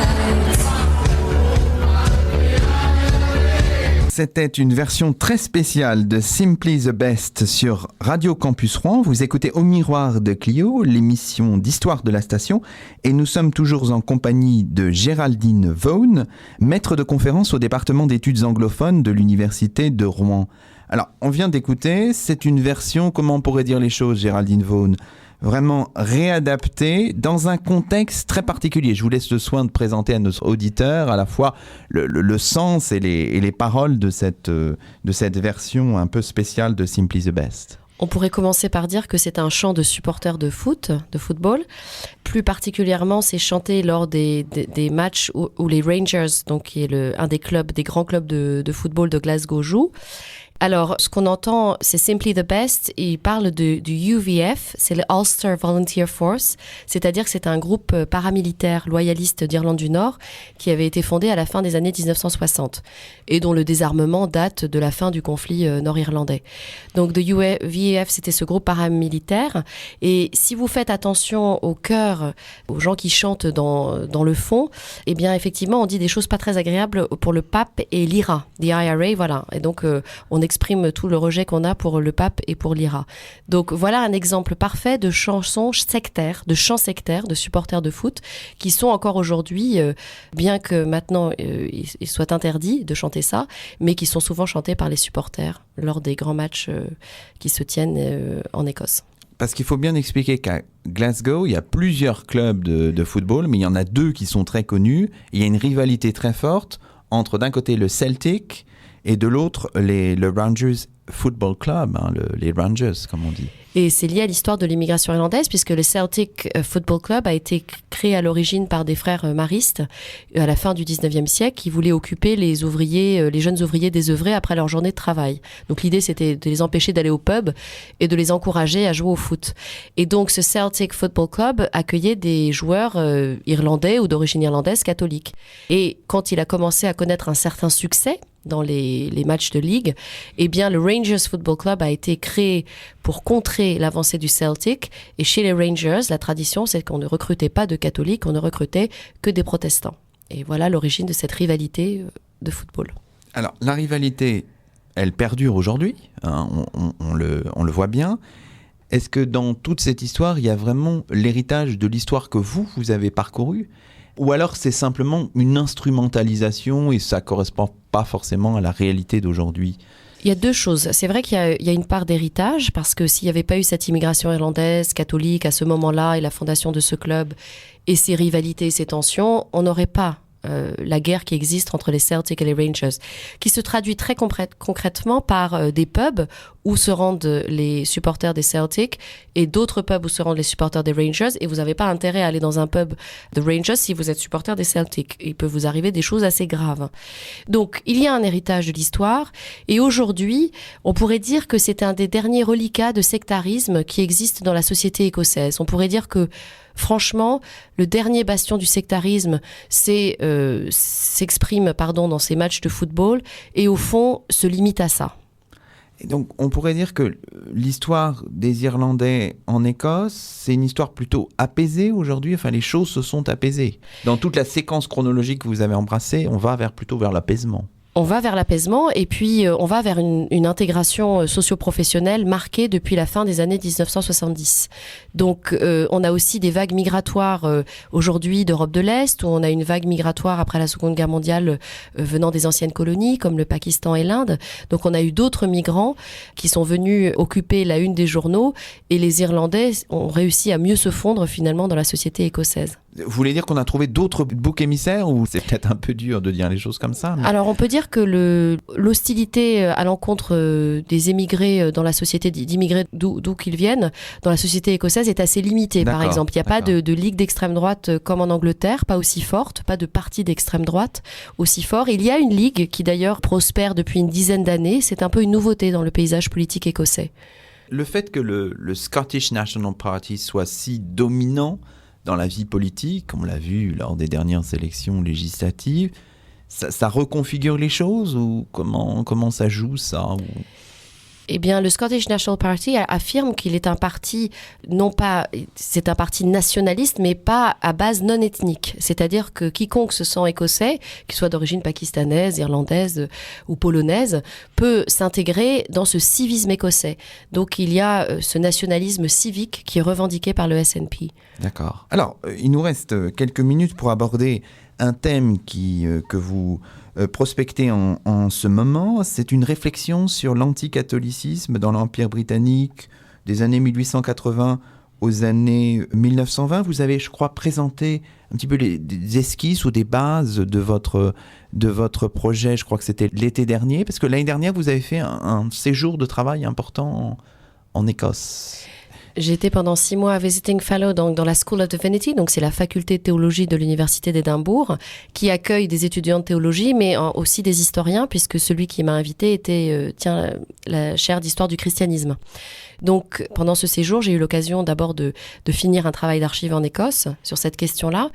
C'était une version très spéciale de Simply the Best sur Radio Campus Rouen. Vous écoutez Au Miroir de Clio, l'émission d'histoire de la station, et nous sommes toujours en compagnie de Géraldine Vaughan, maître de conférence au département d'études anglophones de l'Université de Rouen. Alors, on vient d'écouter, c'est une version, comment on pourrait dire les choses, Géraldine Vaughan, vraiment réadapté dans un contexte très particulier. Je vous laisse le soin de présenter à nos auditeurs à la fois le sens et les paroles de cette version un peu spéciale de Simply the Best. On pourrait commencer par dire que c'est un chant de supporters de football. Plus particulièrement, c'est chanté lors des matchs où les Rangers, donc qui est un des grands clubs de football de Glasgow, jouent. Alors, ce qu'on entend, c'est Simply the Best. Il parle du UVF, c'est le Ulster Volunteer Force, c'est-à-dire que c'est un groupe paramilitaire loyaliste d'Irlande du Nord qui avait été fondé à la fin des années 1960 et dont le désarmement date de la fin du conflit nord-irlandais. Donc, le UVF, c'était ce groupe paramilitaire. Et si vous faites attention au chœur, aux gens qui chantent dans le fond, eh bien, effectivement, on dit des choses pas très agréables pour le pape et l'IRA, the IRA, voilà. Et donc, on exprime tout le rejet qu'on a pour le pape et pour l'IRA. Donc voilà un exemple parfait de chansons sectaires, de chants sectaires, de supporters de foot, qui sont encore aujourd'hui, bien que maintenant il soit interdit de chanter ça, mais qui sont souvent chantés par les supporters lors des grands matchs qui se tiennent en Écosse. Parce qu'il faut bien expliquer qu'à Glasgow, il y a plusieurs clubs de football, mais il y en a deux qui sont très connus. Il y a une rivalité très forte entre d'un côté le Celtic et de l'autre, le Rangers Football Club, les Rangers, comme on dit. Et c'est lié à l'histoire de l'immigration irlandaise, puisque le Celtic Football Club a été créé à l'origine par des frères maristes à la fin du 19e siècle qui voulaient occuper les jeunes ouvriers désœuvrés après leur journée de travail. Donc l'idée, c'était de les empêcher d'aller au pub et de les encourager à jouer au foot. Et donc ce Celtic Football Club accueillait des joueurs irlandais ou d'origine irlandaise catholique. Et quand il a commencé à connaître un certain succès dans les matchs de ligue, eh bien le Rangers Football Club a été créé pour contrer l'avancée du Celtic. Et chez les Rangers, la tradition, c'est qu'on ne recrutait pas de catholiques, on ne recrutait que des protestants. Et voilà l'origine de cette rivalité de football. Alors, la rivalité, elle perdure aujourd'hui, on le voit bien. Est-ce que dans toute cette histoire, il y a vraiment l'héritage de l'histoire que vous avez parcourue ? Ou alors c'est simplement une instrumentalisation et ça ne correspond pas forcément à la réalité d'aujourd'hui ? Il y a deux choses. C'est vrai qu'il y a une part d'héritage, parce que s'il n'y avait pas eu cette immigration irlandaise, catholique, à ce moment-là, et la fondation de ce club, et ces rivalités et ces tensions, on n'aurait pas la guerre qui existe entre les Celtics et les Rangers, qui se traduit très concrètement par des pubs où se rendent les supporters des Celtics et d'autres pubs où se rendent les supporters des Rangers, et vous n'avez pas intérêt à aller dans un pub de Rangers si vous êtes supporter des Celtics. Il peut vous arriver des choses assez graves. Donc, il y a un héritage de l'histoire, et aujourd'hui, on pourrait dire que c'est un des derniers reliquats de sectarisme qui existe dans la société écossaise. On pourrait dire que franchement, le dernier bastion du sectarisme s'exprime dans ces matchs de football et au fond se limite à ça. Et donc, on pourrait dire que l'histoire des Irlandais en Écosse, c'est une histoire plutôt apaisée aujourd'hui. Enfin, les choses se sont apaisées. Dans toute la séquence chronologique que vous avez embrassée, on va plutôt vers l'apaisement. On va vers l'apaisement et puis on va vers une intégration socio-professionnelle marquée depuis la fin des années 1970. Donc on a aussi des vagues migratoires aujourd'hui d'Europe de l'Est, où on a une vague migratoire après la Seconde Guerre mondiale venant des anciennes colonies comme le Pakistan et l'Inde. Donc on a eu d'autres migrants qui sont venus occuper la une des journaux et les Irlandais ont réussi à mieux se fondre finalement dans la société écossaise. Vous voulez dire qu'on a trouvé d'autres boucs émissaires, ou c'est peut-être un peu dur de dire les choses comme ça, mais... Alors on peut dire que l'hostilité à l'encontre des émigrés dans la société, d'immigrés d'où qu'ils viennent, dans la société écossaise est assez limitée. Par exemple, il n'y a pas de ligue d'extrême droite comme en Angleterre, pas aussi forte, pas de parti d'extrême droite aussi fort. Il y a une ligue qui d'ailleurs prospère depuis une dizaine d'années, c'est un peu une nouveauté dans le paysage politique écossais. Le fait que le Scottish National Party soit si dominant dans la vie politique, on l'a vu lors des dernières élections législatives, ça reconfigure les choses, ou comment ça joue ça, ou... Eh bien, le Scottish National Party affirme qu'il est un parti, non pas, c'est un parti nationaliste, mais pas à base non ethnique. C'est-à-dire que quiconque se sent écossais, qu'il soit d'origine pakistanaise, irlandaise ou polonaise, peut s'intégrer dans ce civisme écossais. Donc, il y a ce nationalisme civique qui est revendiqué par le SNP. D'accord. Alors, il nous reste quelques minutes pour aborder un thème que vous prospectez en ce moment. C'est une réflexion sur l'anticatholicisme dans l'Empire britannique des années 1880 aux années 1920. Vous avez, je crois, présenté un petit peu des esquisses ou des bases de votre projet. Je crois que c'était l'été dernier, parce que l'année dernière, vous avez fait un séjour de travail important en Écosse. J'ai été pendant 6 mois visiting fellow dans la School of Divinity, donc c'est la faculté de théologie de l'Université d'Édimbourg, qui accueille des étudiants de théologie, mais aussi des historiens, puisque celui qui m'a invité était la chaire d'histoire du christianisme. Donc, pendant ce séjour, j'ai eu l'occasion d'abord de finir un travail d'archives en Écosse sur cette question-là.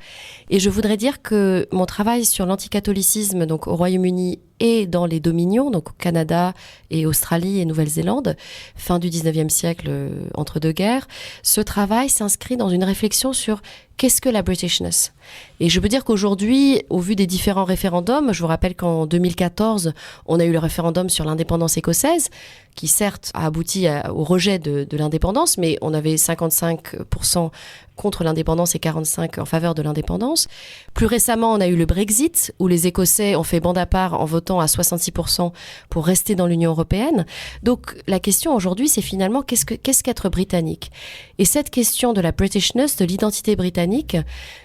Et je voudrais dire que mon travail sur l'anticatholicisme, donc au Royaume-Uni et dans les dominions, donc au Canada et Australie et Nouvelle-Zélande, fin du 19e siècle, entre deux guerres, ce travail s'inscrit dans une réflexion sur qu'est-ce que la Britishness ? Et je peux dire qu'aujourd'hui, au vu des différents référendums, je vous rappelle qu'en 2014, on a eu le référendum sur l'indépendance écossaise, qui certes a abouti au rejet de l'indépendance, mais on avait 55% contre l'indépendance et 45% en faveur de l'indépendance. Plus récemment, on a eu le Brexit, où les Écossais ont fait bande à part en votant à 66% pour rester dans l'Union européenne. Donc la question aujourd'hui, c'est finalement qu'est-ce qu'être britannique ? Et cette question de la Britishness, de l'identité britannique,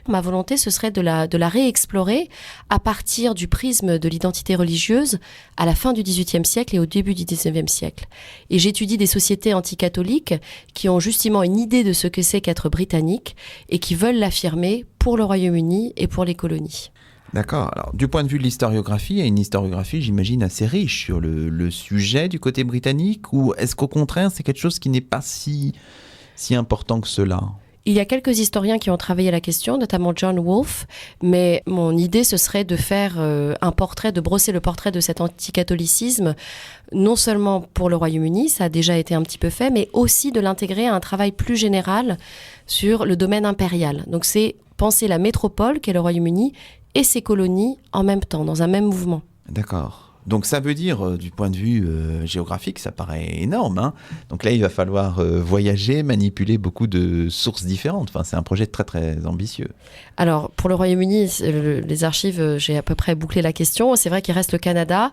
ma volonté, ce serait de la réexplorer à partir du prisme de l'identité religieuse à la fin du XVIIIe siècle et au début du XIXe siècle. Et j'étudie des sociétés anticatholiques qui ont justement une idée de ce que c'est qu'être britannique et qui veulent l'affirmer pour le Royaume-Uni et pour les colonies. D'accord. Alors, du point de vue de l'historiographie, il y a une historiographie, j'imagine, assez riche sur le sujet du côté britannique, ou est-ce qu'au contraire, c'est quelque chose qui n'est pas si important que cela ? Il y a quelques historiens qui ont travaillé à la question, notamment John Wolfe, mais mon idée, ce serait de faire de brosser le portrait de cet anticatholicisme, non seulement pour le Royaume-Uni, ça a déjà été un petit peu fait, mais aussi de l'intégrer à un travail plus général sur le domaine impérial. Donc c'est penser la métropole, qu'est le Royaume-Uni, et ses colonies en même temps, dans un même mouvement. D'accord. Donc ça veut dire, du point de vue géographique, ça paraît énorme, hein. Donc là, il va falloir voyager, manipuler beaucoup de sources différentes. Enfin, c'est un projet très, très ambitieux. Alors, pour le Royaume-Uni, les archives, j'ai à peu près bouclé la question. C'est vrai qu'il reste le Canada.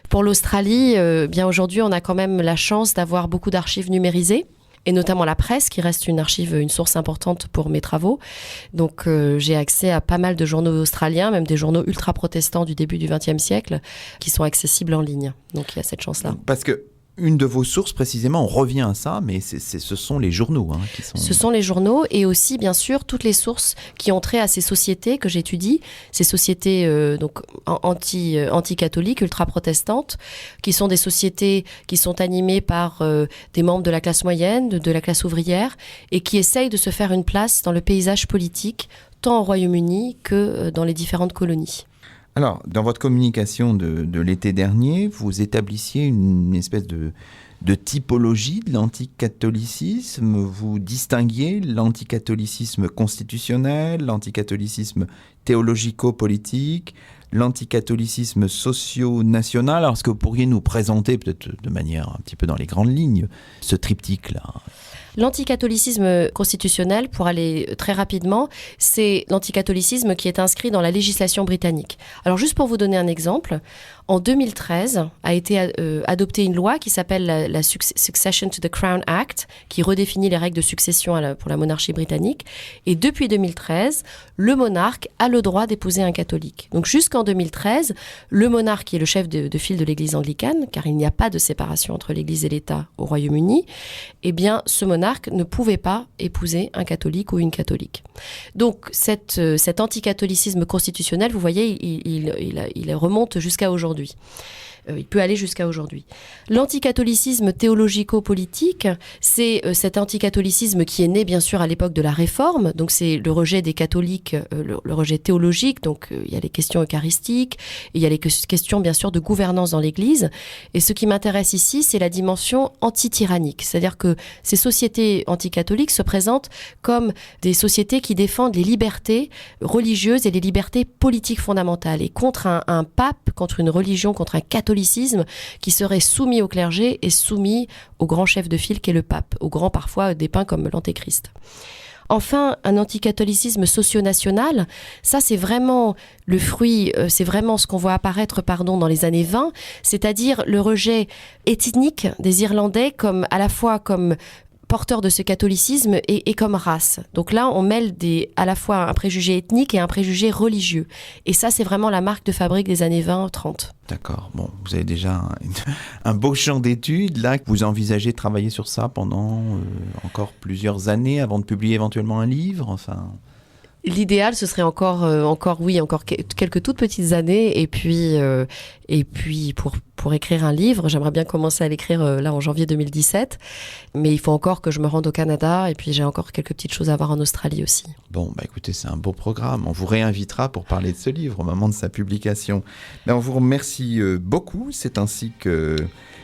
Pour l'Australie, bien aujourd'hui, on a quand même la chance d'avoir beaucoup d'archives numérisées, et notamment la presse, qui reste une source importante pour mes travaux. Donc j'ai accès à pas mal de journaux australiens, même des journaux ultra-protestants du début du XXe siècle, qui sont accessibles en ligne. Donc il y a cette chance-là. Parce que une de vos sources, précisément, on revient à ça, mais ce sont les journaux, hein, qui sont... Ce sont les journaux, et aussi, bien sûr, toutes les sources qui ont trait à ces sociétés que j'étudie, ces sociétés anti-catholiques, ultra-protestantes, qui sont des sociétés qui sont animées par des membres de la classe moyenne, de la classe ouvrière, et qui essayent de se faire une place dans le paysage politique, tant au Royaume-Uni que dans les différentes colonies. Alors, dans votre communication de l'été dernier, vous établissiez une espèce de de typologie de l'anticatholicisme. Vous distinguiez l'anticatholicisme constitutionnel, l'anticatholicisme théologico-politique, l'anticatholicisme socio-national. Alors, est-ce que vous pourriez nous présenter, peut-être de manière un petit peu dans les grandes lignes, ce triptyque-là ? L'anticatholicisme constitutionnel, pour aller très rapidement, c'est l'anticatholicisme qui est inscrit dans la législation britannique. Alors juste pour vous donner un exemple, en 2013 a été adoptée une loi qui s'appelle la Succession to the Crown Act, qui redéfinit les règles de succession pour la monarchie britannique. Et depuis 2013, le monarque a le droit d'épouser un catholique. Donc jusqu'en 2013, le monarque, qui est le chef de file de l'église anglicane, car il n'y a pas de séparation entre l'église et l'État au Royaume-Uni, eh bien ce monarque ne pouvait pas épouser un catholique ou une catholique. Donc cet anticatholicisme constitutionnel, vous voyez, il remonte jusqu'à aujourd'hui. Il peut aller jusqu'à aujourd'hui. L'anticatholicisme théologico-politique, c'est cet anticatholicisme qui est né bien sûr à l'époque de la Réforme. Donc c'est le rejet des catholiques, le rejet théologique. Donc il y a les questions eucharistiques, il y a les questions bien sûr de gouvernance dans l'Église. Et ce qui m'intéresse ici, c'est la dimension anti-tyrannique. C'est-à-dire que ces sociétés anticatholiques se présentent comme des sociétés qui défendent les libertés religieuses et les libertés politiques fondamentales. Et contre un pape, contre une religion, contre un catholicisme qui serait soumis au clergé et soumis au grand chef de file qu'est le pape, au grand parfois dépeint comme l'antéchrist. Enfin, un anticatholicisme socio-national, ça c'est vraiment le fruit, c'est vraiment ce qu'on voit apparaître dans les années 20, c'est-à-dire le rejet ethnique des Irlandais à la fois comme porteurs de ce catholicisme et comme race. Donc là, on mêle à la fois un préjugé ethnique et un préjugé religieux. Et ça, c'est vraiment la marque de fabrique des années 20-30. D'accord. Bon, vous avez déjà un beau champ d'études. Là, vous envisagez de travailler sur ça pendant encore plusieurs années avant de publier éventuellement un livre. Enfin... L'idéal, ce serait encore quelques toutes petites années. Et puis pour écrire un livre, j'aimerais bien commencer à l'écrire là en janvier 2017. Mais il faut encore que je me rende au Canada. Et puis j'ai encore quelques petites choses à voir en Australie aussi. Bon, écoutez, c'est un beau programme. On vous réinvitera pour parler de ce livre au moment de sa publication. On vous remercie beaucoup. C'est ainsi que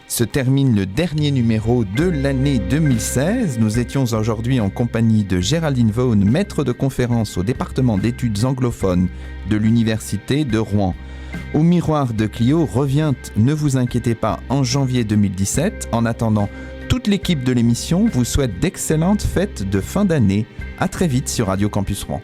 se termine le dernier numéro de l'année 2016. Nous étions aujourd'hui en compagnie de Géraldine Vaughan, maître de conférence au département d'études anglophones de l'Université de Rouen. Au Miroir de Clio revient, ne vous inquiétez pas, en janvier 2017. En attendant, toute l'équipe de l'émission vous souhaite d'excellentes fêtes de fin d'année. À très vite sur Radio Campus Rouen.